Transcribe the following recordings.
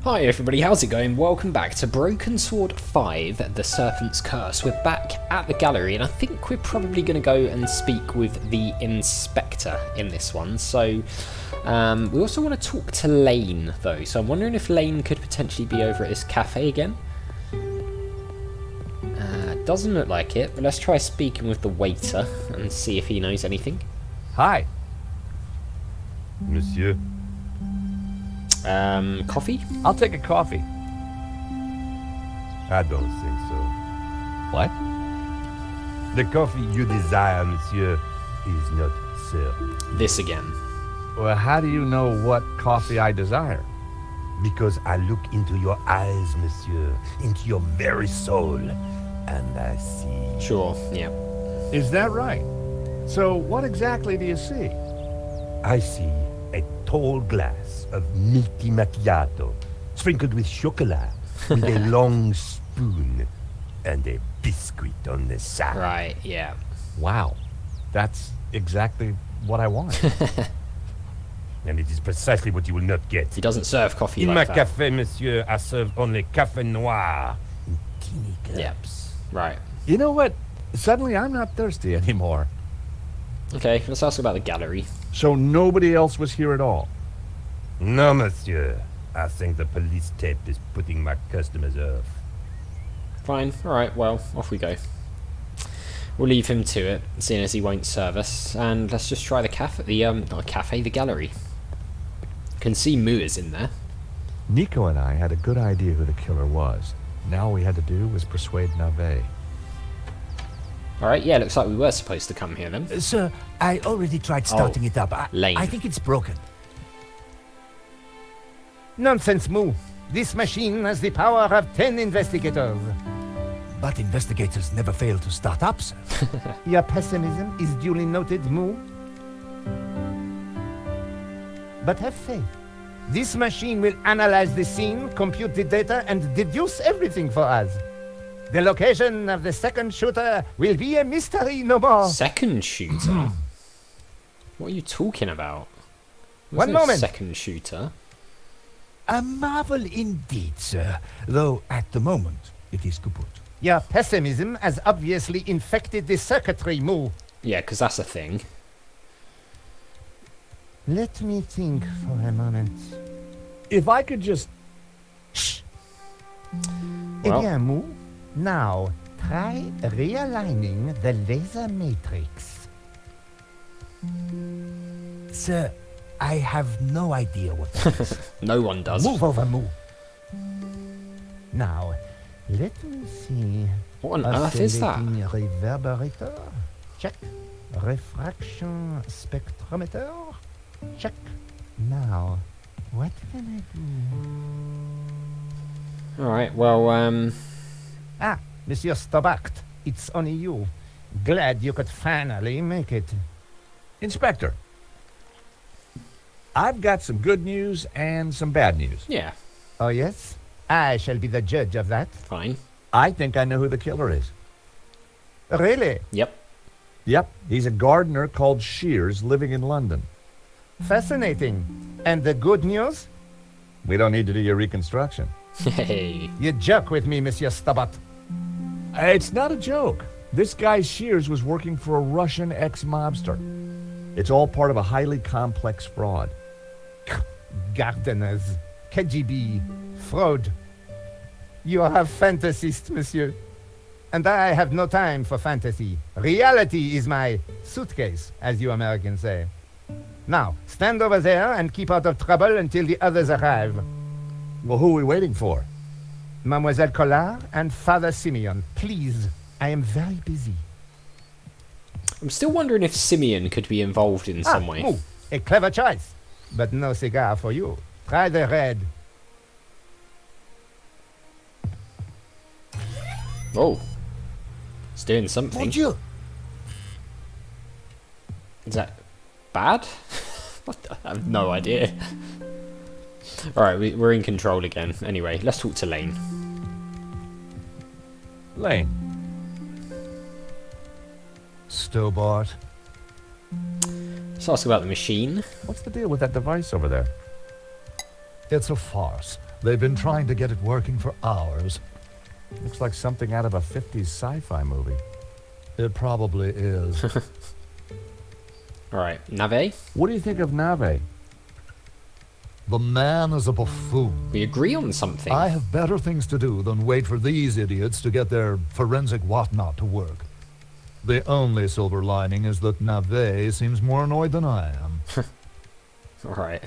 Hi everybody, how's it going? Welcome back to Broken Sword 5, The Serpent's Curse. We're back at the gallery and I think we're probably going to go and speak with the Inspector in this one. So we also want to talk to Lane though, so I'm wondering if Lane could potentially be over at his cafe again. Doesn't look like it, but let's try speaking with the waiter and see if he knows anything. Hi. Monsieur. Coffee? I'll take a coffee. I don't think so. What? The coffee you desire, monsieur, is not served. This again. Well, how do you know what coffee I desire? Because I look into your eyes, monsieur, into your very soul, and I see. Sure, yeah. Is that right? So what exactly do you see? I see a tall glass of milky macchiato, sprinkled with chocolat, with a long spoon, and a biscuit on the side. Right, yeah. Wow. That's exactly what I want. And it is precisely what you will not get. He doesn't serve coffee In like my that. café, monsieur, I serve only café noir in teeny cups. Yeah, right. You know what? Suddenly I'm not thirsty anymore. Okay, let's ask about the gallery. So nobody else was here at all? No, monsieur. I think the police tape is putting my customers off. Fine, alright, well, off we go. We'll leave him to it, seeing as he won't serve us, and let's just try the cafe, not a cafe, the gallery. Can see Moo is in there. Nico and I had a good idea who the killer was. Now all we had to do was persuade NAVET. Alright, yeah, looks like we were supposed to come here then. Sir, I already tried starting it up. Lane. I think it's broken. Nonsense, Moo. This machine has the power of 10 investigators. But investigators never fail to start up, sir. Your pessimism is duly noted, Moo. But have faith. This machine will analyze the scene, compute the data, and deduce everything for us. The location of the second shooter will be a mystery no more. Second shooter? What are you talking about? There's One no moment. second shooter. A marvel indeed, sir. Though at the moment, it is kaput. Your pessimism has obviously infected the circuitry, Moo. Yeah, because that's a thing. Let me think for a moment. If I could just... Shh. Well. Eh bien, Moo, now try realigning the laser matrix. Sir, I have no idea what that is. No one does. Move over, Moo. Now, let me see. What on earth is that? Oscillating reverberator. Check. Refraction spectrometer. Check. Now, what can I do? Alright, well, Ah, Monsieur Stobacht, it's only you. Glad you could finally make it. Inspector, I've got some good news and some bad news. yeah, Oh, yes? I shall be the judge of that. fine. I think I know who the killer is. Really? Yep. Yep, he's a gardener called Shears living in London. Fascinating. And the good news? We don't need to do your reconstruction. Hey. You joke with me, Monsieur Stobacht. It's not a joke. This guy Shears was working for a Russian ex-mobster. It's all part of a highly complex fraud. Gardeners, KGB, fraud. You are a fantasist, monsieur. And I have no time for fantasy. Reality is my suitcase, as you Americans say. Now, stand over there and keep out of trouble until the others arrive. Well, who are we waiting for? Mademoiselle Collard and Father Simeon, please. I am very busy. I'm still wondering if Simeon could be involved in some way. Moo, a clever choice. But no cigar for you. Try the red. Oh. It's doing something. Mon Dieu! Is that bad? What the- I have no idea. Alright, we're in control again. Anyway, let's talk to Lane. Lane. Stobart. Let's ask about the machine. What's the deal with that device over there? It's a farce. They've been trying to get it working for hours. Looks like something out of a 50s sci-fi movie. It probably is. Alright, Nave? What do you think of Nave? The man is a buffoon. We agree on something. I have better things to do than wait for these idiots to get their forensic whatnot to work. The only silver lining is that Navet seems more annoyed than I am. Alright.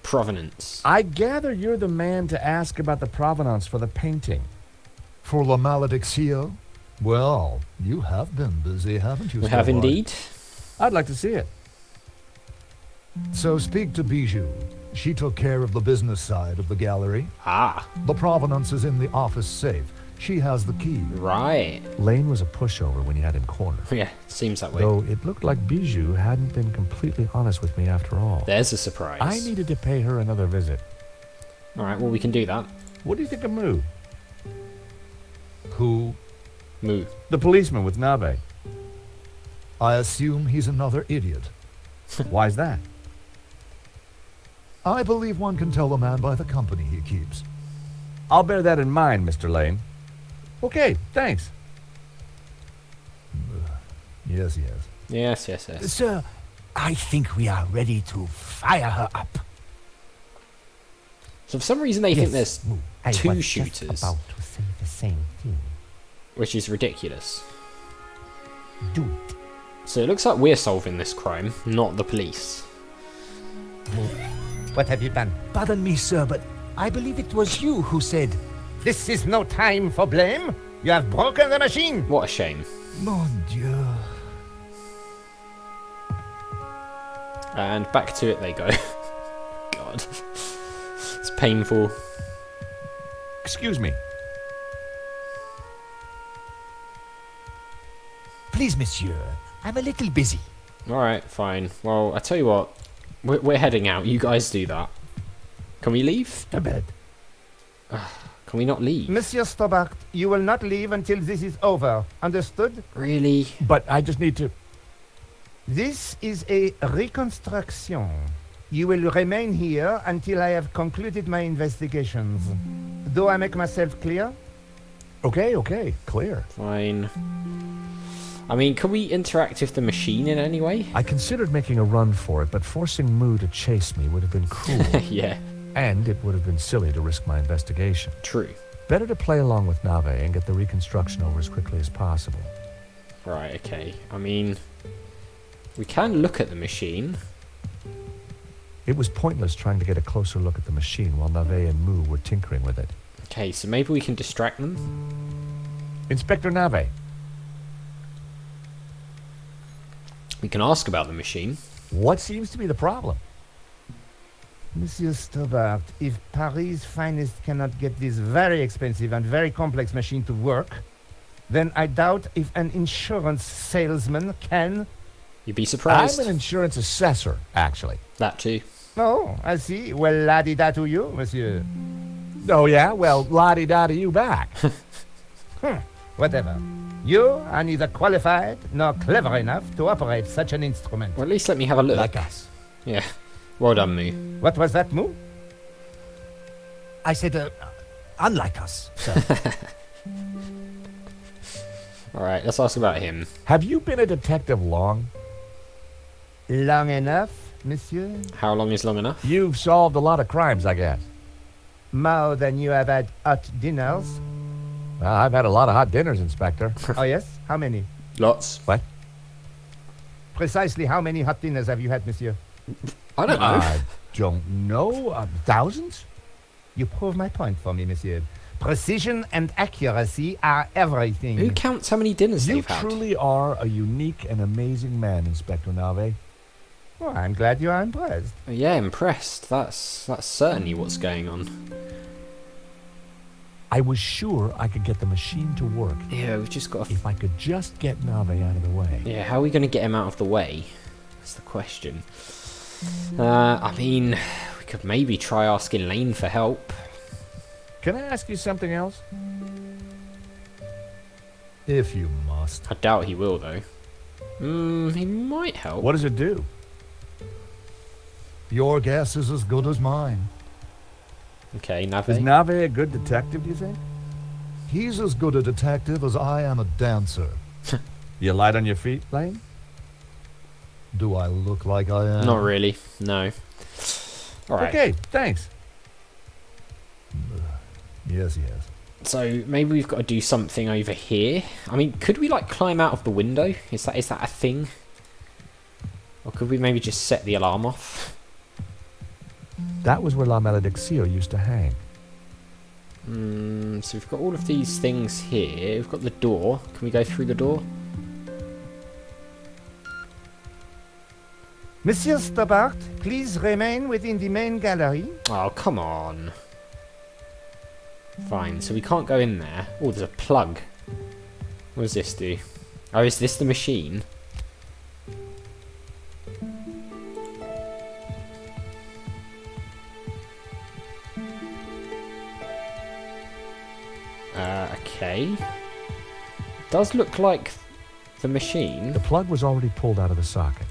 Provenance. I gather you're the man to ask about the provenance for the painting. For La Maledictio? Well, you have been busy, haven't you, We have Starboy? indeed. I'd like to see it. So speak to Bijou. She took care of the business side of the gallery. Ah, The provenance is in the office safe. She has the key. right. Lane was a pushover when you had him cornered. Yeah, seems that way. Though it looked like Bijou hadn't been completely honest with me after all. There's a surprise. I needed to pay her another visit. Alright, well, we can do that. What do you think of Moo? Who? Moo. The policeman with Nave. I assume he's another idiot. Why's that? I believe one can tell a man by the company he keeps. I'll bear that in mind, Mr. Lane. Okay, thanks. Yes, yes. Yes, yes, yes. Sir, I think we are ready to fire her up. So for some reason they think there's Moo, I two was just shooters. about to say the same thing. Which is ridiculous. Do it. So it looks like we're solving this crime, not the police. Moo, what have you done? Pardon me, sir, but I believe it was you who said, This is no time for blame. You have broken the machine. What a shame. Mon Dieu. And back to it they go. God. It's painful. Excuse me. Please, monsieur, I'm a little busy. Alright, fine. Well, I tell you what. We're heading out. You guys do that. Can we leave? To bed. Can we not leave? Monsieur Stobart, you will not leave until this is over. Understood? Really? But I just need to... This is a reconstruction. You will remain here until I have concluded my investigations. Do I make myself clear? Okay, clear. Fine. I mean, can we interact with the machine in any way? I considered making a run for it, but forcing Moo to chase me would have been cruel. Yeah, And it would have been silly to risk my investigation. true. Better to play along with Nave and get the reconstruction over as quickly as possible. Right, okay. I mean, we can look at the machine. It was pointless trying to get a closer look at the machine while Nave and Moo were tinkering with it. Okay, so maybe we can distract them? Inspector Nave. We can ask about the machine. What seems to be the problem? Monsieur Stobart, if Paris' finest cannot get this very expensive and very complex machine to work, then I doubt if an insurance salesman can. You'd be surprised. I'm an insurance assessor, actually. That too. Oh, I see. Well, la-di-da to you, monsieur. Oh, yeah? Well, la-di-da to you back. Whatever. You are neither qualified nor clever enough to operate such an instrument. Well, at least let me have a look. Like us. Yeah. Well done, Moo. What was that, Moo? I said, unlike us, sir. Alright, let's ask about him. Have you been a detective long? Long enough, monsieur? How long is long enough? You've solved a lot of crimes, I guess. More than you have had hot dinners. Well, I've had a lot of hot dinners, Inspector. Oh, yes? How many? Lots. What? Precisely how many hot dinners have you had, monsieur? I don't know. I don't know. Thousands? You prove my point for me, monsieur. Precision and accuracy are everything. Who counts how many dinners You they've had? truly are a unique and amazing man, Inspector Nave. Well, I'm glad you are impressed. Yeah, impressed. That's certainly what's going on. I was sure I could get the machine to work Yeah, we've just got to... if I could just get Nave out of the way. Yeah, how are we going to get him out of the way? That's the question. I mean, we could maybe try asking Lane for help. Can I ask you something else? If you must. I doubt he will, though. He might help. What does it do? Your guess is as good as mine. Okay, Is NAVET. Nave a good detective, do you think? He's as good a detective as I am a dancer. You light on your feet, Lane? Do I look like I am? Not really, no. Alright, Okay, thanks. Yes, yes. so maybe we've got to do something over here. I mean, could we like climb out of the window? Is that a thing? Or could we maybe just set the alarm off? That was where La Malediccio used to hang. So we've got all of these things here. We've got the door. Can we go through the door? Monsieur Stobart, please remain within the main gallery. Oh, come on. Fine, so we can't go in there. Oh, there's a plug. What does this do? Oh, is this the machine? Okay. Does look like the machine. The plug was already pulled out of the socket.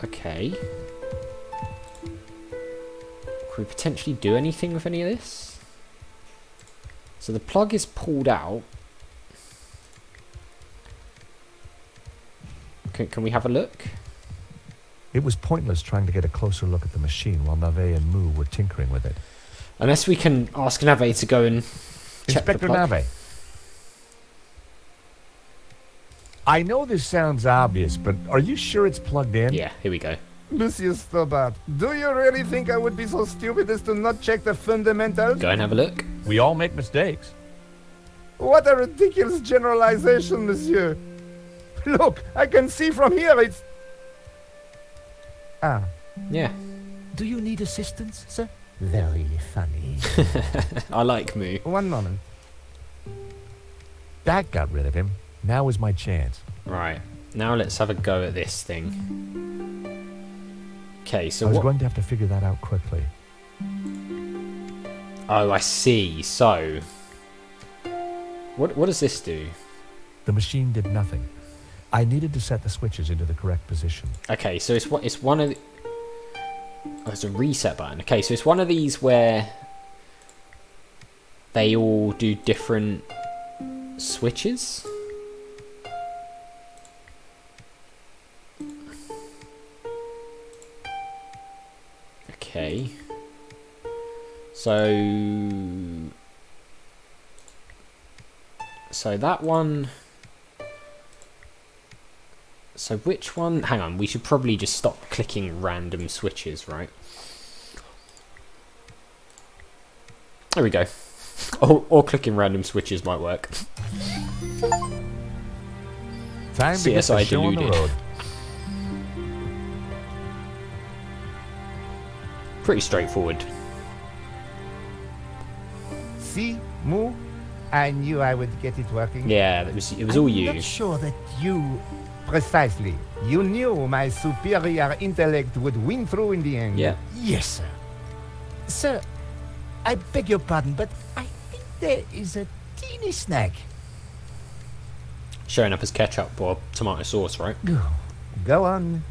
Okay. Could we potentially do anything with any of this? So the plug is pulled out. Can we have a look? It was pointless trying to get a closer look at the machine while Nave and Moo were tinkering with it. Unless we can ask NAVET to go and check the Inspector plug. Nave. I know this sounds obvious, but are you sure it's plugged in? Yeah, here we go. Monsieur Stobart, do you really think I would be so stupid as to not check the fundamentals? Go and have a look. We all make mistakes. What a ridiculous generalization, monsieur. Look, I can see from here it's... Ah, Yeah, Do you need assistance, sir? very funny. I like Moo. One moment. That got rid of him. Now is my chance. Right, now let's have a go at this thing. Okay, so I was what... going to have to figure that out quickly. Oh, I see. So... What does this do? The machine did nothing. I needed to set the switches into the correct position. Okay, so it's one of the... Oh, there's a reset button. Okay, so it's one of these where they all do different switches. Okay. So that one... So which one... Hang on, we should probably just stop clicking random switches, right? There we go. Or clicking random switches might work. Time to get the CSI show on the deluded. road. Pretty straightforward. See, Moo? I knew I would get it working. Yeah, it was all you. I'm not sure that you... Precisely. You knew my superior intellect would win through in the end. Yeah. Yes, sir. Sir, I beg your pardon, but I think there is a teeny snag. Showing up as ketchup or tomato sauce, right? Go on.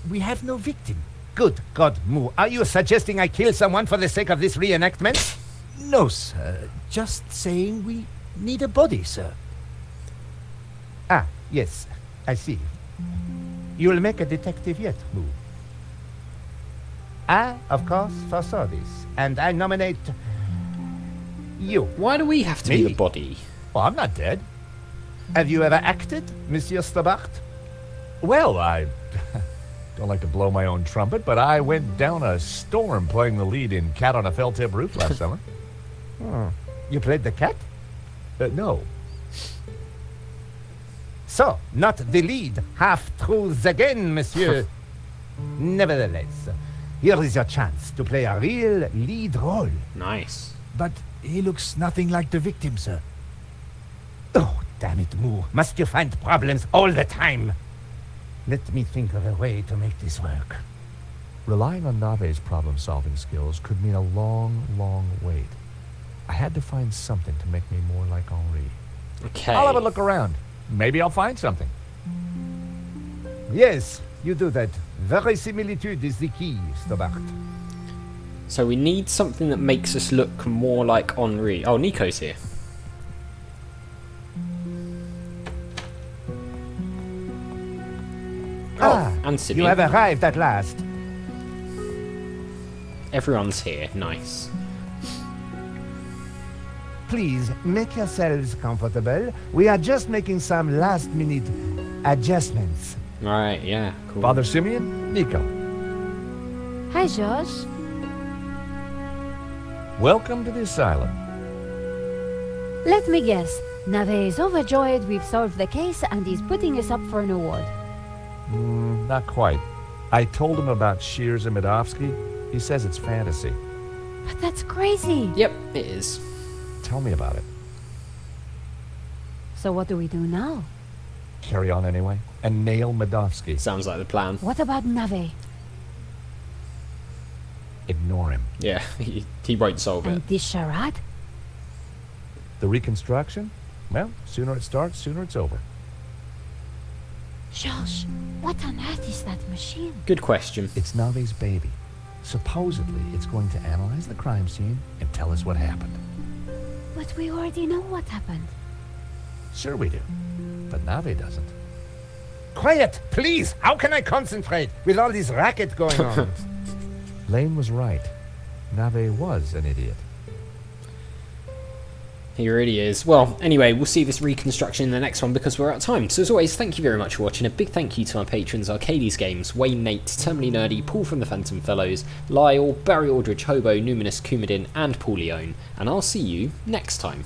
We have no victim. Good God, Moo. Are you suggesting I kill someone for the sake of this reenactment? No, sir. Just saying we need a body, sir. Ah, yes. I see. You'll make a detective yet, Moo. I, of course, foresaw this, and I nominate you. Why do we have to be Me? the body? Well, I'm not dead. Have you ever acted, Monsieur Stobart? Well, I don't like to blow my own trumpet, but I went down a storm playing the lead in Cat on a Felt-Tip Roof last summer. You played the cat? No. So, not the lead. Half-truths again, monsieur. Nevertheless, here is your chance to play a real lead role. Nice. But he looks nothing like the victim, sir. Oh, damn it, Moo. Must you find problems all the time? Let me think of a way to make this work. Relying on Nave's problem-solving skills could mean a long, long wait. I had to find something to make me more like Henri. Okay. I'll have a look around. Maybe I'll find something. Yes, you do that. Verisimilitude is the key, Stobart. So we need something that makes us look more like Henri. Oh, Nico's here. And Simeon. You have arrived at last. Everyone's here. Nice. Please make yourselves comfortable. We are just making some last-minute adjustments. Right, yeah, cool. Father Simeon, Nico. Hi, Josh. Welcome to the asylum. Let me guess. Navet is overjoyed we've solved the case and he's putting us up for an award. Not quite. I told him about Shears and Medovsky. He says it's fantasy. But that's crazy. Yep, it is. Tell me about it. So what do we do now? Carry on anyway, and nail Medovsky. Sounds like the plan. What about Navet? Ignore him. Yeah, he won't solve it. And this charade? The reconstruction? Well, sooner it starts, sooner it's over. Josh, what on earth is that machine? Good question. It's Nave's baby. Supposedly, it's going to analyze the crime scene and tell us what happened. But we already know what happened. Sure we do, but Nave doesn't. Quiet, please. How can I concentrate with all this racket going on? Lane was right. Nave was an idiot. He really is. Well, anyway, we'll see this reconstruction in the next one because we're out of time. So as always, thank you very much for watching. A big thank you to our patrons, Arcades Games, Wayne Nate, Terminally Nerdy, Paul from the Phantom Fellows, Lyle, Barry Aldridge, Hobo, Numinous, Coumadin, and Paul Leone. And I'll see you next time.